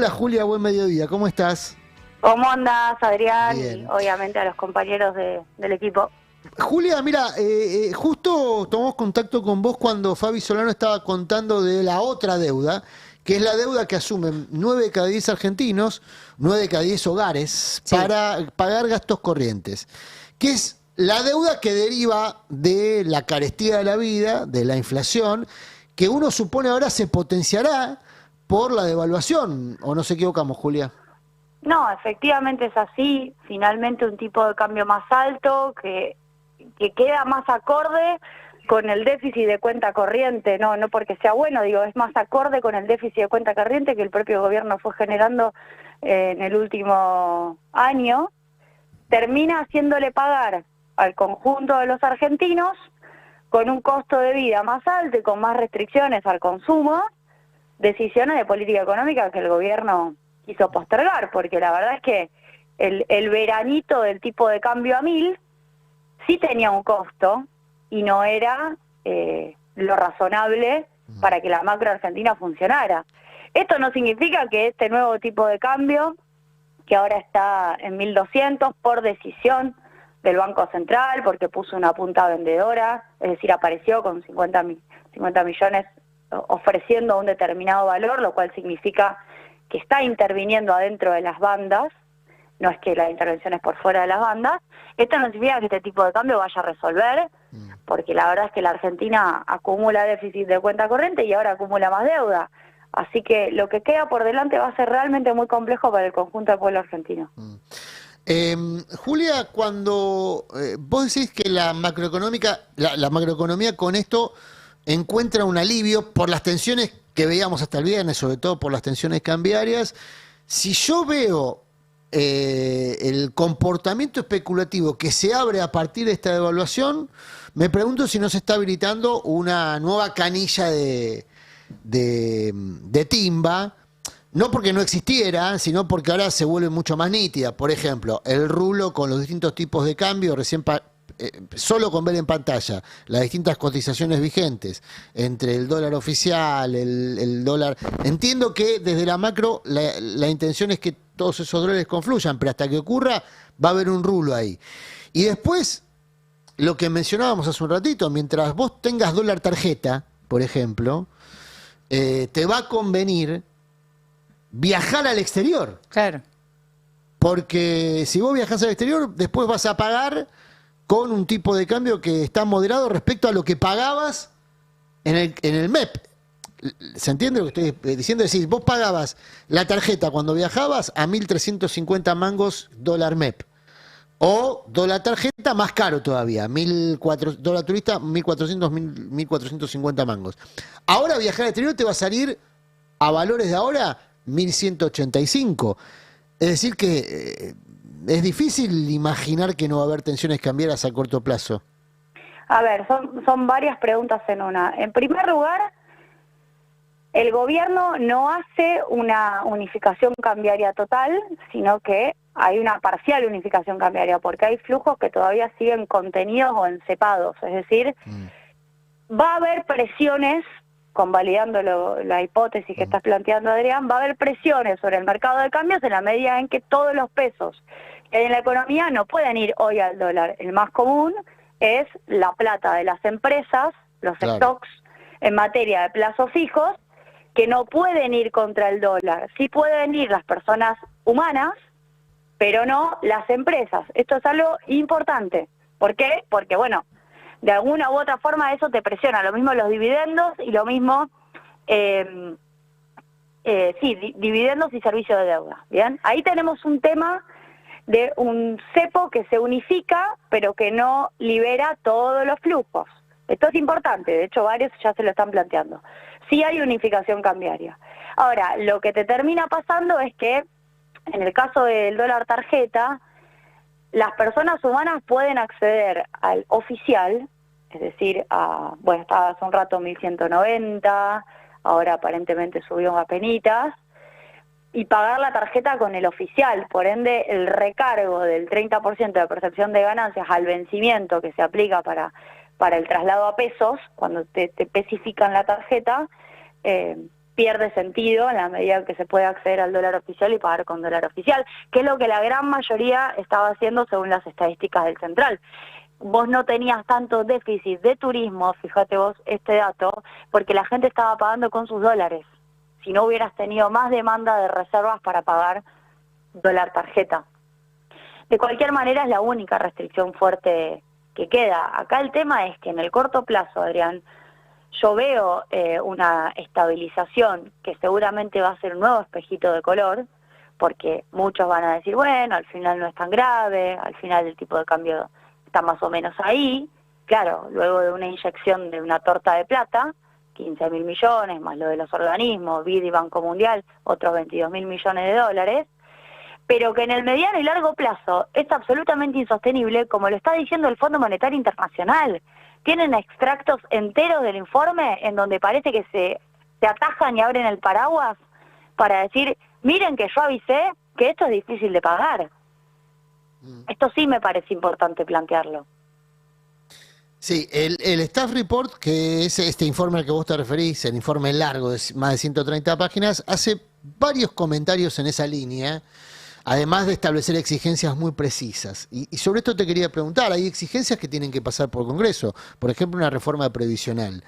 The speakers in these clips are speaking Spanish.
Hola Julia, buen mediodía, ¿cómo estás? ¿Cómo andás, Adrián? Bien. Y obviamente a los compañeros del equipo. Julia, mira, justo tomamos contacto con vos cuando Fabi Solano estaba contando de la otra deuda, que es la deuda que asumen 9 de cada 10 argentinos, 9 de cada 10 hogares, Sí. para pagar gastos corrientes, que es la deuda que deriva de la carestía de la vida, de la inflación, que uno supone ahora se potenciará por la devaluación, ¿o nos equivocamos, Julia? No, efectivamente es así. Finalmente un tipo de cambio más alto que queda más acorde con el déficit de cuenta corriente. No porque sea bueno, digo, es más acorde con el déficit de cuenta corriente que el propio gobierno fue generando en el último año. Termina haciéndole pagar al conjunto de los argentinos con un costo de vida más alto y con más restricciones al consumo, decisiones de política económica que el gobierno quiso postergar, porque la verdad es que el veranito del tipo de cambio a 1000 sí tenía un costo y no era lo razonable para que la macro argentina funcionara. Esto no significa que este nuevo tipo de cambio, que ahora está en 1200 por decisión del Banco Central, porque puso una punta vendedora, es decir, apareció con 50 millones ofreciendo un determinado valor, lo cual significa que está interviniendo adentro de las bandas, no es que la intervención es por fuera de las bandas. Esto no significa que este tipo de cambio vaya a resolver, porque la verdad es que la Argentina acumula déficit de cuenta corriente y ahora acumula más deuda. Así que lo que queda por delante va a ser realmente muy complejo para el conjunto del pueblo argentino. Julia, cuando vos decís que la macroeconomía con esto encuentra un alivio por las tensiones que veíamos hasta el viernes, sobre todo por las tensiones cambiarias, si yo veo el comportamiento especulativo que se abre a partir de esta devaluación, me pregunto si no se está habilitando una nueva canilla de timba, no porque no existiera, sino porque ahora se vuelve mucho más nítida. Por ejemplo, el rulo con los distintos tipos de cambio, solo con ver en pantalla las distintas cotizaciones vigentes entre el dólar oficial, el dólar. Entiendo que desde la macro la intención es que todos esos dólares confluyan, pero hasta que ocurra va a haber un rulo ahí. Y después, lo que mencionábamos hace un ratito, mientras vos tengas dólar tarjeta, por ejemplo, te va a convenir viajar al exterior. Claro. Porque si vos viajás al exterior, después vas a pagar con un tipo de cambio que está moderado respecto a lo que pagabas en el MEP. ¿Se entiende lo que estoy diciendo? Es decir, vos pagabas la tarjeta cuando viajabas a 1.350 mangos dólar MEP. O dólar tarjeta más caro todavía, dólar turista, 1.400, 1.450 mangos. Ahora viajar al exterior te va a salir a valores de ahora 1.185. Es decir que es difícil imaginar que no va a haber tensiones cambiarias a corto plazo. A ver, son varias preguntas en una. En primer lugar, el gobierno no hace una unificación cambiaria total, sino que hay una parcial unificación cambiaria, porque hay flujos que todavía siguen contenidos o encepados. Es decir, va a haber presiones, convalidando la hipótesis que estás planteando, Adrián, va a haber presiones sobre el mercado de cambios en la medida en que todos los pesos que hay en la economía no pueden ir hoy al dólar. El más común es la plata de las empresas, los stocks en materia de plazos fijos, que no pueden ir contra el dólar. Sí pueden ir las personas humanas, pero no las empresas. Esto es algo importante. ¿Por qué? Porque, bueno, de alguna u otra forma eso te presiona. Lo mismo los dividendos y lo mismo, dividendos y servicio de deuda. ¿Bien? Ahí tenemos un tema de un cepo que se unifica, pero que no libera todos los flujos. Esto es importante, de hecho varios ya se lo están planteando. Sí hay unificación cambiaria. Ahora, lo que te termina pasando es que, en el caso del dólar tarjeta, las personas humanas pueden acceder al oficial, es decir, estaba hace un rato 1.190, ahora aparentemente subió a penitas, y pagar la tarjeta con el oficial. Por ende, el recargo del 30% de percepción de ganancias al vencimiento que se aplica para el traslado a pesos, cuando te especifican la tarjeta, pierde sentido en la medida en que se puede acceder al dólar oficial y pagar con dólar oficial, que es lo que la gran mayoría estaba haciendo según las estadísticas del Central. Vos no tenías tanto déficit de turismo, fíjate vos este dato, porque la gente estaba pagando con sus dólares. Si no hubieras tenido más demanda de reservas para pagar dólar tarjeta. De cualquier manera es la única restricción fuerte que queda. Acá el tema es que en el corto plazo, Adrián, yo veo una estabilización que seguramente va a ser un nuevo espejito de color, porque muchos van a decir, bueno, al final no es tan grave, al final el tipo de cambio está más o menos ahí. Claro, luego de una inyección de una torta de plata, 15.000 millones, más lo de los organismos, BID y Banco Mundial, otros 22.000 millones de dólares, pero que en el mediano y largo plazo es absolutamente insostenible, como lo está diciendo el Fondo Monetario Internacional. Tienen extractos enteros del informe en donde parece que se atajan y abren el paraguas para decir, miren que yo avisé que esto es difícil de pagar. Esto sí me parece importante plantearlo. Sí, el Staff Report, que es este informe al que vos te referís, el informe largo de más de 130 páginas, hace varios comentarios en esa línea, además de establecer exigencias muy precisas. Y sobre esto te quería preguntar, hay exigencias que tienen que pasar por Congreso, por ejemplo, una reforma previsional.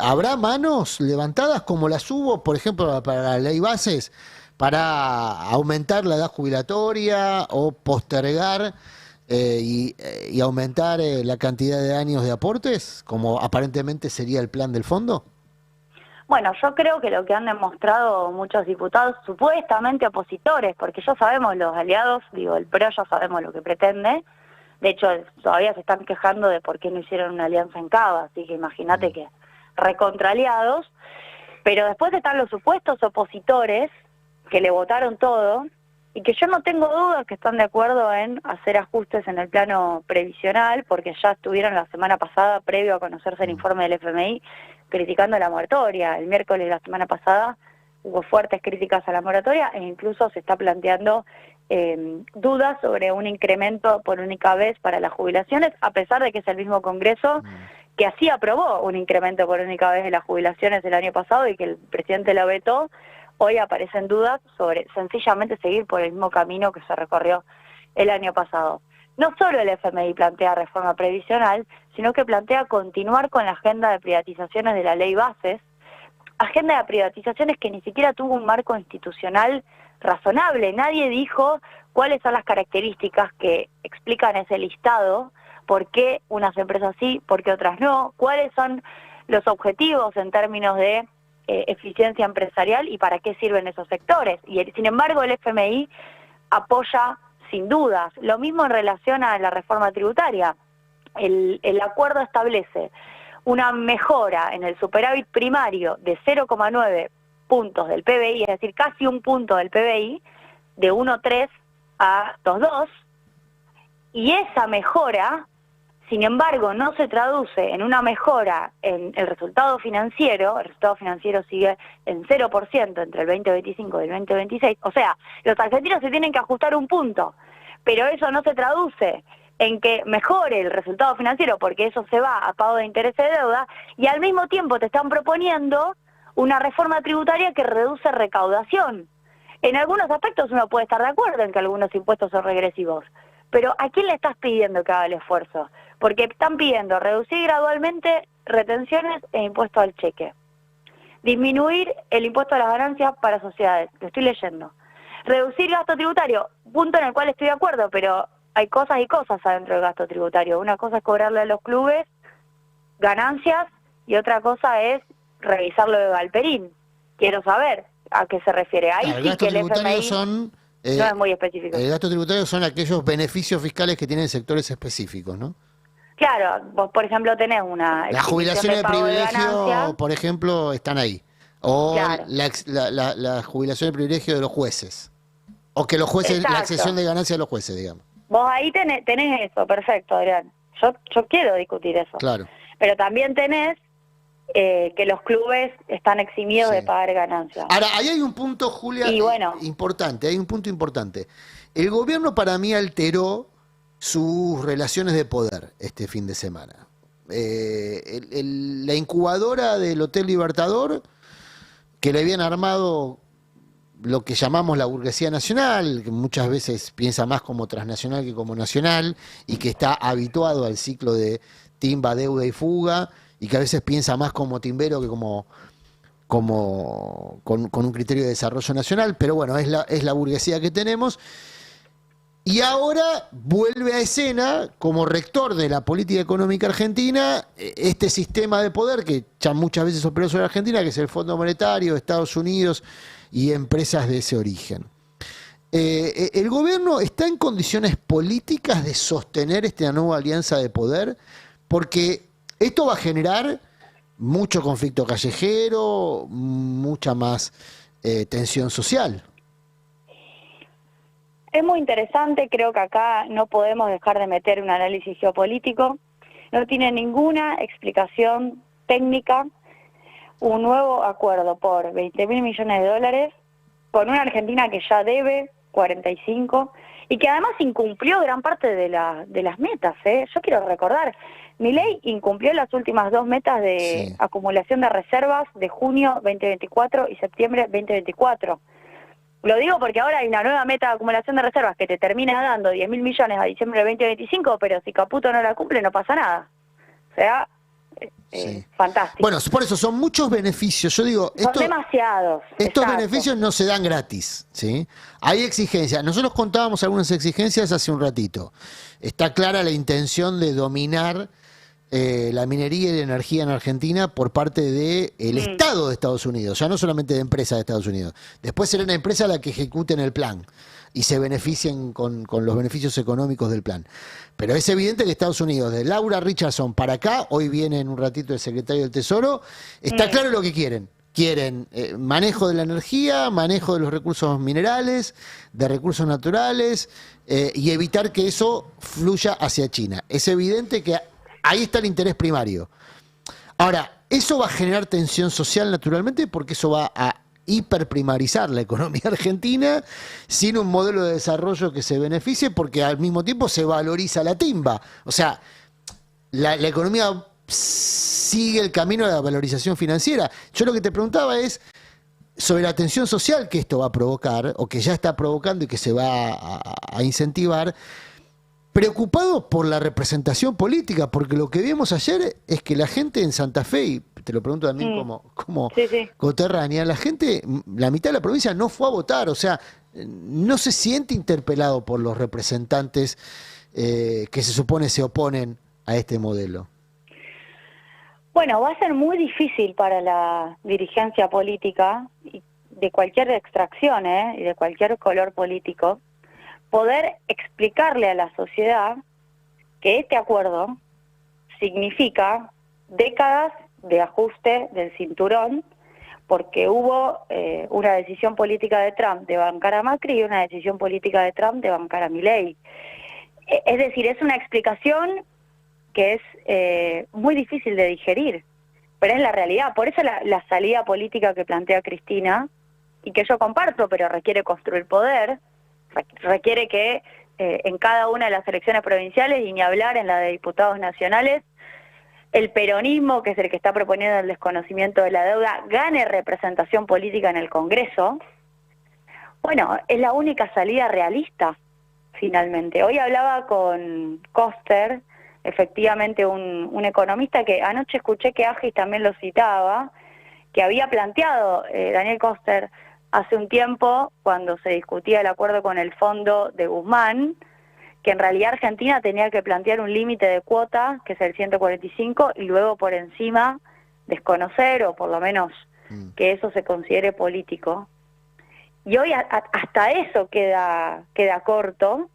¿Habrá manos levantadas como las hubo, por ejemplo, para la ley bases, para aumentar la edad jubilatoria o postergar y aumentar la cantidad de años de aportes, como aparentemente sería el plan del fondo? Bueno, yo creo que lo que han demostrado muchos diputados, supuestamente opositores, porque ya sabemos los aliados, digo, el PRO ya sabemos lo que pretende, de hecho todavía se están quejando de por qué no hicieron una alianza en Cava, así que imagínate que recontraaliados, pero después están los supuestos opositores que le votaron todo, y que yo no tengo dudas que están de acuerdo en hacer ajustes en el plano previsional, porque ya estuvieron la semana pasada, previo a conocerse el informe del FMI, criticando la moratoria. El miércoles de la semana pasada hubo fuertes críticas a la moratoria e incluso se está planteando dudas sobre un incremento por única vez para las jubilaciones, a pesar de que es el mismo Congreso que así aprobó un incremento por única vez de las jubilaciones el año pasado y que el presidente lo vetó. Hoy aparecen dudas sobre sencillamente seguir por el mismo camino que se recorrió el año pasado. No solo el FMI plantea reforma previsional, sino que plantea continuar con la agenda de privatizaciones de la ley bases, agenda de privatizaciones que ni siquiera tuvo un marco institucional razonable. Nadie dijo cuáles son las características que explican ese listado, por qué unas empresas sí, por qué otras no, cuáles son los objetivos en términos de eficiencia empresarial y para qué sirven esos sectores. Y sin embargo el FMI apoya sin dudas. Lo mismo en relación a la reforma tributaria. El acuerdo establece una mejora en el superávit primario de 0,9 puntos del PBI, es decir, casi un punto del PBI, de 1,3 a 2,2, y esa mejora, sin embargo, no se traduce en una mejora en el resultado financiero sigue en 0% entre el 2025 y el 2026, o sea, los argentinos se tienen que ajustar un punto, pero eso no se traduce en que mejore el resultado financiero, porque eso se va a pago de intereses de deuda, y al mismo tiempo te están proponiendo una reforma tributaria que reduce recaudación. En algunos aspectos uno puede estar de acuerdo en que algunos impuestos son regresivos, pero ¿a quién le estás pidiendo que haga el esfuerzo? Porque están pidiendo reducir gradualmente retenciones e impuesto al cheque, disminuir el impuesto a las ganancias para sociedades, lo estoy leyendo, reducir gasto tributario, punto en el cual estoy de acuerdo, pero hay cosas y cosas adentro del gasto tributario. Una cosa es cobrarle a los clubes ganancias y otra cosa es revisar lo de Galperín. Quiero saber a qué se refiere. Ahí Claro, sí que el FMI no es muy específico. El gasto tributario son aquellos beneficios fiscales que tienen sectores específicos, ¿no? Claro, vos por ejemplo tenés una... Las jubilaciones de pago privilegio, por ejemplo, están ahí. O Claro. la jubilación de privilegio de los jueces. O que los jueces, la Exacto. accesión de ganancia de los jueces, digamos. Vos ahí tenés eso, perfecto, Adrián. Yo quiero discutir eso. Claro. Pero también tenés que los clubes están eximidos Sí. de pagar ganancias. Ahora, ahí hay un punto, Julia, Y bueno. importante, hay un punto importante. El gobierno para mí alteró sus relaciones de poder este fin de semana. La incubadora del Hotel Libertador que le habían armado lo que llamamos la burguesía nacional, que muchas veces piensa más como transnacional que como nacional, y que está habituado al ciclo de timba, deuda y fuga, y que a veces piensa más como timbero que con un criterio de desarrollo nacional, pero bueno, es la burguesía que tenemos. Y ahora vuelve a escena, como rector de la política económica argentina, este sistema de poder que ya muchas veces operó sobre Argentina, que es el Fondo Monetario, Estados Unidos y empresas de ese origen. ¿El gobierno está en condiciones políticas de sostener esta nueva alianza de poder? Porque esto va a generar mucho conflicto callejero, mucha más tensión social. Es muy interesante, creo que acá no podemos dejar de meter un análisis geopolítico, no tiene ninguna explicación técnica un nuevo acuerdo por 20.000 millones de dólares con una Argentina que ya debe 45 y que además incumplió gran parte de las metas. Yo quiero recordar, Milei incumplió las últimas 2 metas de acumulación de reservas de junio 2024 y septiembre 2024. Lo digo porque ahora hay una nueva meta de acumulación de reservas que te termina dando 10.000 millones a diciembre de 2025, pero si Caputo no la cumple no pasa nada. O sea, fantástico. Bueno, por eso son muchos beneficios. Yo digo, son demasiados. Estos exacto. beneficios no se dan gratis, ¿sí? Hay exigencias. Nosotros contábamos algunas exigencias hace un ratito. Está clara la intención de dominar la minería y la energía en Argentina por parte del Estado de Estados Unidos, ya no solamente de empresas de Estados Unidos. Después será una empresa la que ejecuten el plan y se beneficien con los beneficios económicos del plan. Pero es evidente que Estados Unidos, de Laura Richardson para acá, hoy viene en un ratito el secretario del Tesoro, está claro lo que quieren. Quieren manejo de la energía, manejo de los recursos minerales, de recursos naturales, y evitar que eso fluya hacia China. Es evidente que ahí está el interés primario. Ahora, eso va a generar tensión social naturalmente porque eso va a hiperprimarizar la economía argentina sin un modelo de desarrollo que se beneficie porque al mismo tiempo se valoriza la timba. O sea, la economía sigue el camino de la valorización financiera. Yo lo que te preguntaba es sobre la tensión social que esto va a provocar o que ya está provocando y que se va a incentivar, preocupado por la representación política, porque lo que vimos ayer es que la gente en Santa Fe, y te lo pregunto también como coterránea, la gente, la mitad de la provincia no fue a votar, o sea, no se siente interpelado por los representantes que se supone se oponen a este modelo. Bueno, va a ser muy difícil para la dirigencia política de cualquier extracción y de cualquier color político poder explicarle a la sociedad que este acuerdo significa décadas de ajuste del cinturón porque hubo una decisión política de Trump de bancar a Macri y una decisión política de Trump de bancar a Milei. Es decir, es una explicación que es muy difícil de digerir, pero es la realidad. Por eso la salida política que plantea Cristina, y que yo comparto, pero requiere construir poder, requiere que en cada una de las elecciones provinciales, y ni hablar en la de diputados nacionales, el peronismo, que es el que está proponiendo el desconocimiento de la deuda, gane representación política en el Congreso. Bueno, es la única salida realista, finalmente. Hoy hablaba con Koster, efectivamente un economista que anoche escuché que Agis también lo citaba, que había planteado Daniel Koster hace un tiempo, cuando se discutía el acuerdo con el fondo de Guzmán, que en realidad Argentina tenía que plantear un límite de cuota, que es el 145, y luego por encima desconocer, o por lo menos que eso se considere político. Y hoy hasta eso queda corto,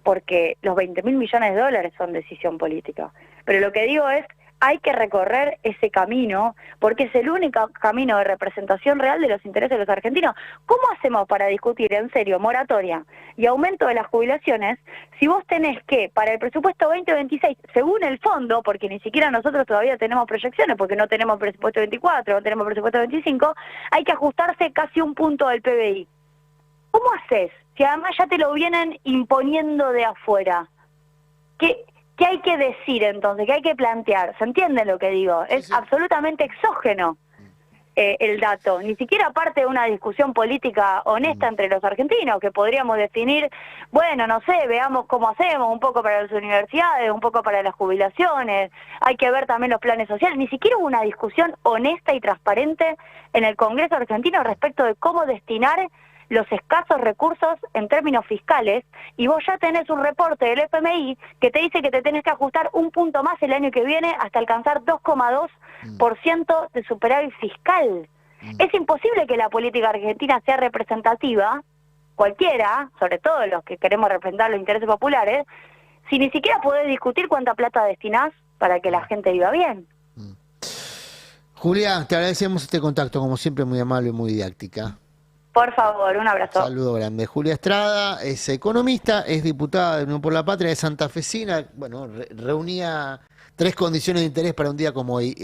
porque los 20.000 millones de dólares son decisión política. Pero lo que digo es, hay que recorrer ese camino, porque es el único camino de representación real de los intereses de los argentinos. ¿Cómo hacemos para discutir en serio moratoria y aumento de las jubilaciones si vos tenés que, para el presupuesto 2026, según el fondo, porque ni siquiera nosotros todavía tenemos proyecciones, porque no tenemos presupuesto 24, no tenemos presupuesto 25, hay que ajustarse casi un punto del PBI? ¿Cómo haces? Si además ya te lo vienen imponiendo de afuera. ¿Qué hay que decir entonces? ¿Qué hay que plantear? ¿Se entiende lo que digo? Es absolutamente exógeno. el dato, ni siquiera parte de una discusión política honesta entre los argentinos, que podríamos definir, bueno, no sé, veamos cómo hacemos, un poco para las universidades, un poco para las jubilaciones, hay que ver también los planes sociales, ni siquiera hubo una discusión honesta y transparente en el Congreso argentino respecto de cómo destinar los escasos recursos en términos fiscales, y vos ya tenés un reporte del FMI que te dice que te tenés que ajustar un punto más el año que viene hasta alcanzar 2,2% de superávit fiscal. Es imposible que la política argentina sea representativa, cualquiera, sobre todo los que queremos representar los intereses populares, si ni siquiera podés discutir cuánta plata destinás para que la gente viva bien. Julia, te agradecemos este contacto, como siempre, muy amable y muy didáctica. Por favor, un abrazo. Saludo grande. Julia Estrada es economista, es diputada de Unión por la Patria, es santafesina. Bueno, reunía 3 condiciones de interés para un día como hoy.